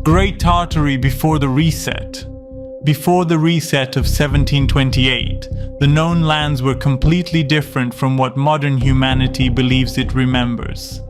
Great Tartary before the reset. Before the reset of 1728, the known lands were completely different from what modern humanity believes it remembers.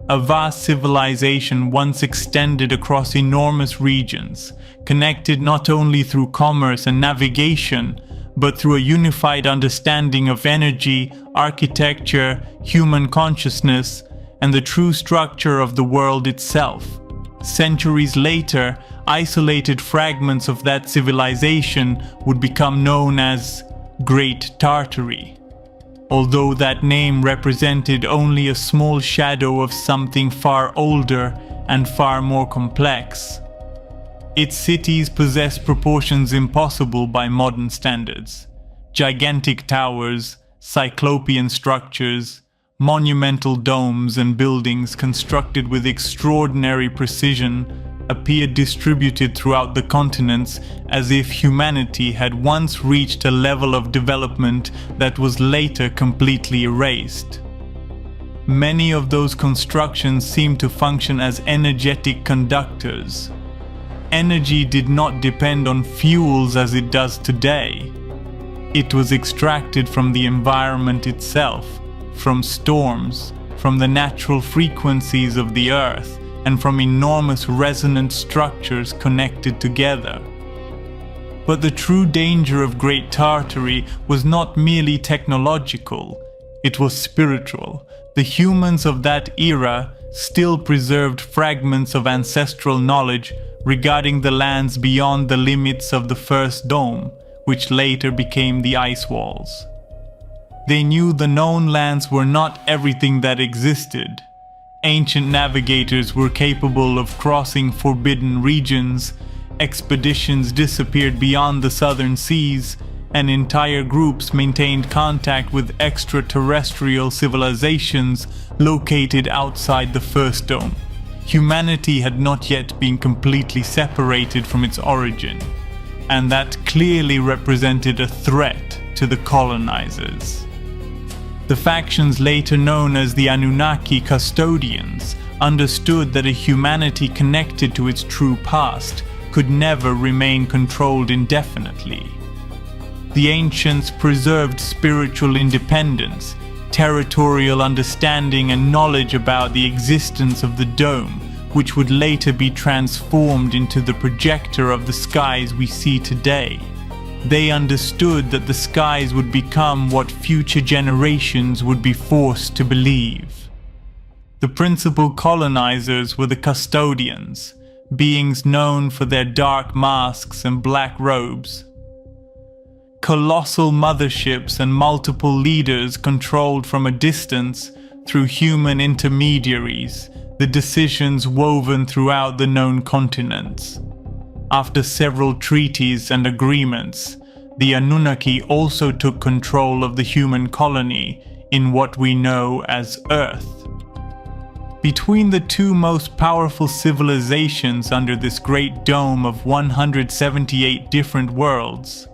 A vast civilization once extended across enormous regions, connected not only through commerce and navigation, but through a unified understanding of energy, architecture, human consciousness, and the true structure of the world itself. Centuries later, isolated fragments of that civilization would become known as Great Tartary, although that name represented only a small shadow of something far older and far more complex. Its cities possess proportions impossible by modern standards. Gigantic towers, cyclopean structures, monumental domes and buildings constructed with extraordinary precision appeared distributed throughout the continents as if humanity had once reached a level of development that was later completely erased. Many of those constructions seemed to function as energetic conductors. Energy did not depend on fuels as it does today. It was extracted from the environment itself, from storms, from the natural frequencies of the earth, and from enormous resonant structures connected together. But the true danger of Great Tartary was not merely technological, it was spiritual. The humans of that era still preserved fragments of ancestral knowledge regarding the lands beyond the limits of the first dome, which later became the ice walls. They knew the known lands were not everything that existed. Ancient navigators were capable of crossing forbidden regions, expeditions disappeared beyond the southern seas, and entire groups maintained contact with extraterrestrial civilizations located outside the first dome. Humanity had not yet been completely separated from its origin, and that clearly represented a threat to the colonizers. The factions later known as the Anunnaki Custodians understood that a humanity connected to its true past could never remain controlled indefinitely. The ancients preserved spiritual independence, territorial understanding, and knowledge about the existence of the dome, which would later be transformed into the projector of the skies we see today. They understood that the skies would become what future generations would be forced to believe. The principal colonizers were the custodians, beings known for their dark masks and black robes. Colossal motherships and multiple leaders controlled from a distance, through human intermediaries, the decisions woven throughout the known continents. After several treaties and agreements, the Anunnaki also took control of the human colony in what we know as Earth. Between the two most powerful civilizations under this great dome of 178 different worlds,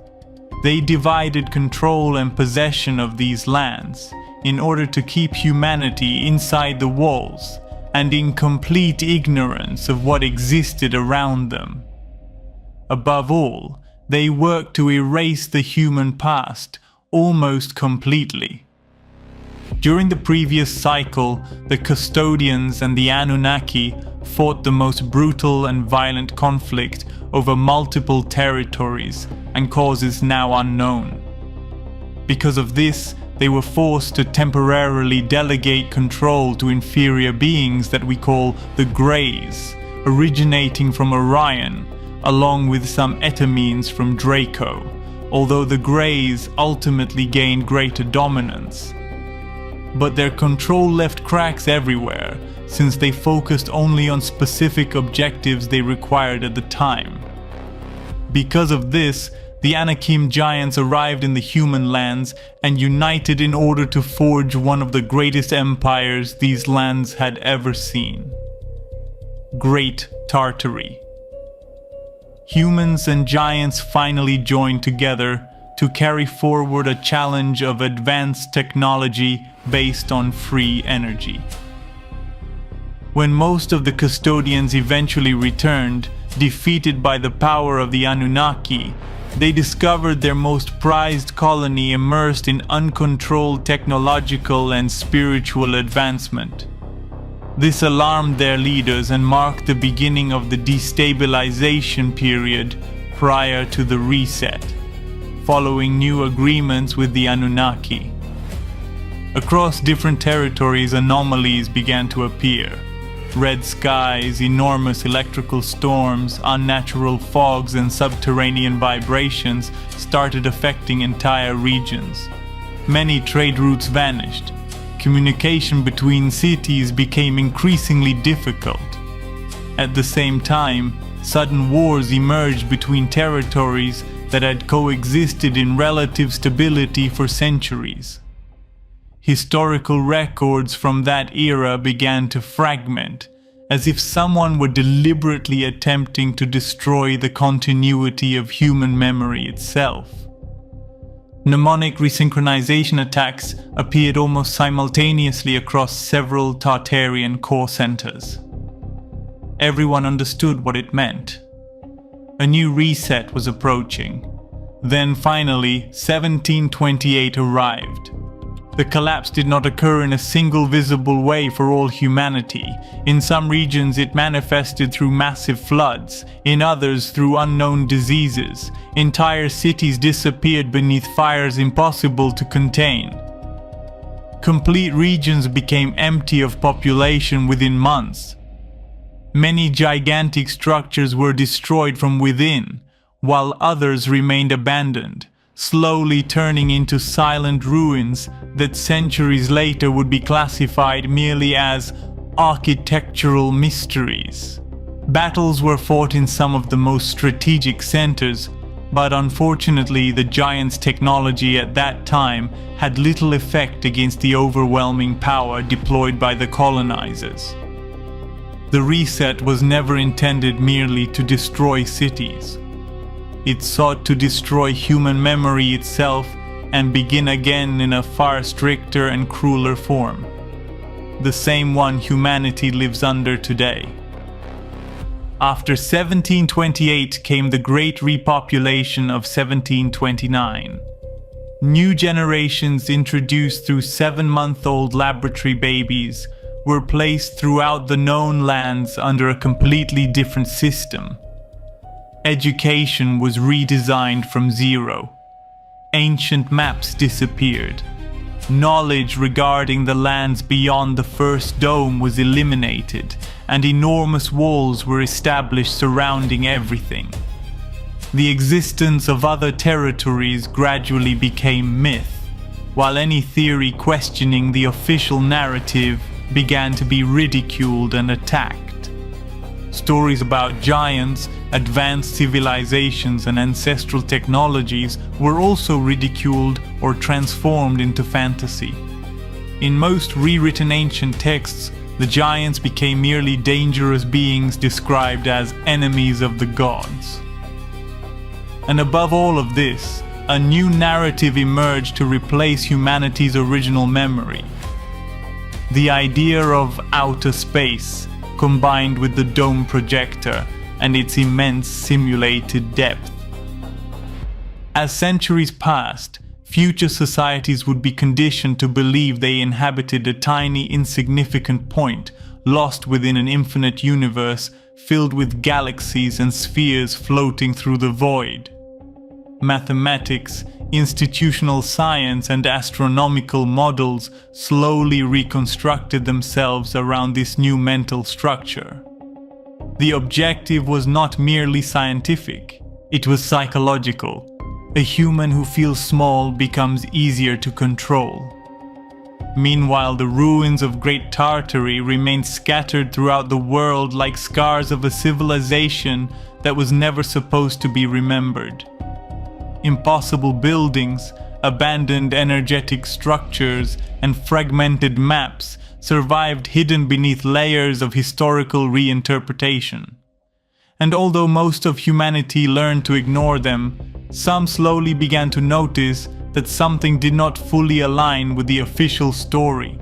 they divided control and possession of these lands in order to keep humanity inside the walls and in complete ignorance of what existed around them. Above all, they worked to erase the human past almost completely. During the previous cycle, the custodians and the Anunnaki fought the most brutal and violent conflict over multiple territories and causes now unknown. Because of this, they were forced to temporarily delegate control to inferior beings that we call the Greys, originating from Orion, along with some Etamines from Draco, although the Greys ultimately gained greater dominance. But their control left cracks everywhere, since they focused only on specific objectives they required at the time. Because of this, the Anakim giants arrived in the human lands and united in order to forge one of the greatest empires these lands had ever seen. Great Tartary. Humans and giants finally joined together to carry forward a challenge of advanced technology based on free energy. When most of the custodians eventually returned, defeated by the power of the Anunnaki, they discovered their most prized colony immersed in uncontrolled technological and spiritual advancement. This alarmed their leaders and marked the beginning of the destabilization period prior to the reset, following new agreements with the Anunnaki. Across different territories, anomalies began to appear. Red skies, enormous electrical storms, unnatural fogs, and subterranean vibrations started affecting entire regions. Many trade routes vanished. Communication between cities became increasingly difficult. At the same time, sudden wars emerged between territories that had coexisted in relative stability for centuries. Historical records from that era began to fragment, as if someone were deliberately attempting to destroy the continuity of human memory itself. Mnemonic resynchronization attacks appeared almost simultaneously across several Tartarian core centers. Everyone understood what it meant. A new reset was approaching. Then finally, 1728 arrived. The collapse did not occur in a single visible way for all humanity. In some regions it manifested through massive floods, in others through unknown diseases. Entire cities disappeared beneath fires impossible to contain. Complete regions became empty of population within months. Many gigantic structures were destroyed from within, while others remained abandoned, slowly turning into silent ruins that centuries later would be classified merely as architectural mysteries. Battles were fought in some of the most strategic centers, but unfortunately the giants' technology at that time had little effect against the overwhelming power deployed by the colonizers. The reset was never intended merely to destroy cities. It sought to destroy human memory itself and begin again in a far stricter and crueler form. The same one humanity lives under today. After 1728 came the great repopulation of 1729. New generations introduced through 7-month-old laboratory babies were placed throughout the known lands under a completely different system. Education was redesigned from zero. Ancient maps disappeared. Knowledge regarding the lands beyond the first dome was eliminated, and enormous walls were established surrounding everything. The existence of other territories gradually became myth, while any theory questioning the official narrative began to be ridiculed and attacked. Stories about giants, advanced civilizations, and ancestral technologies were also ridiculed or transformed into fantasy. In most rewritten ancient texts, the giants became merely dangerous beings described as enemies of the gods. And above all of this, a new narrative emerged to replace humanity's original memory. The idea of outer space, combined with the dome projector and its immense simulated depth. As centuries passed, future societies would be conditioned to believe they inhabited a tiny, insignificant point lost within an infinite universe filled with galaxies and spheres floating through the void. Mathematics, institutional science, and astronomical models slowly reconstructed themselves around this new mental structure. The objective was not merely scientific, it was psychological. A human who feels small becomes easier to control. Meanwhile, the ruins of Great Tartary remained scattered throughout the world like scars of a civilization that was never supposed to be remembered. Impossible buildings, abandoned energetic structures, and fragmented maps survived hidden beneath layers of historical reinterpretation. And although most of humanity learned to ignore them, some slowly began to notice that something did not fully align with the official story.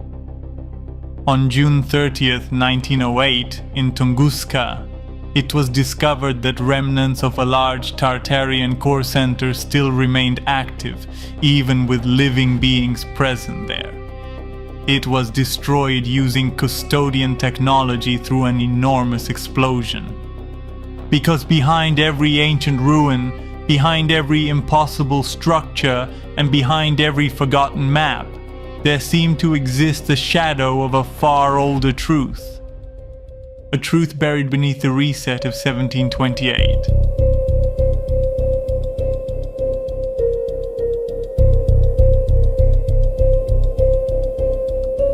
On June 30th, 1908, in Tunguska, it was discovered that remnants of a large Tartarian core center still remained active, even with living beings present there. It was destroyed using custodian technology through an enormous explosion. Because behind every ancient ruin, behind every impossible structure, and behind every forgotten map, there seemed to exist the shadow of a far older truth. A truth buried beneath the reset of 1728.